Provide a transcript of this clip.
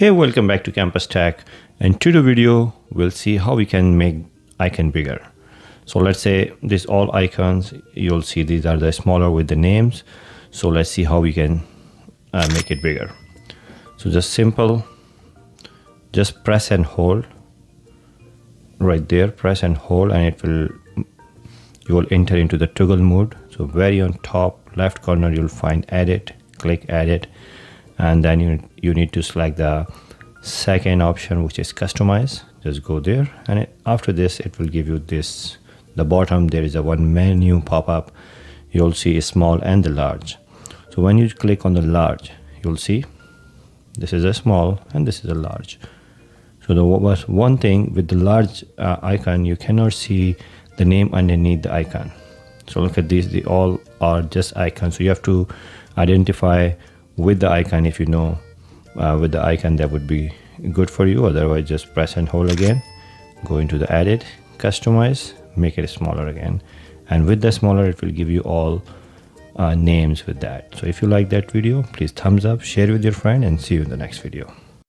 Hey, welcome back to Campus Tech. In today's video, we'll see how we can make icon bigger. So let's say these all icons, you'll see these are the smaller with the names. So let's see how we can make it bigger. So just simple, just press and hold right there, press and hold, and you will enter into the toggle mode. So very on top left corner, you'll find edit, click edit, and then you need to select the second option, which is customize. Just go there, and after this it will give you this. The bottom there is a one menu pop-up. You'll see a small and the large. So when you click on the large, you'll see this is a small and this is a large. So there was one thing with the large icon, you cannot see the name underneath the icon. So look at these, they all are just icons. So you have to identify with the icon. If you know with the icon, that would be good for you. Otherwise, just press and hold again, go into the edit, customize, make it smaller again, and with the smaller it will give you all names with that. So if you like that video, please thumbs up, share with your friend, and see you in the next video.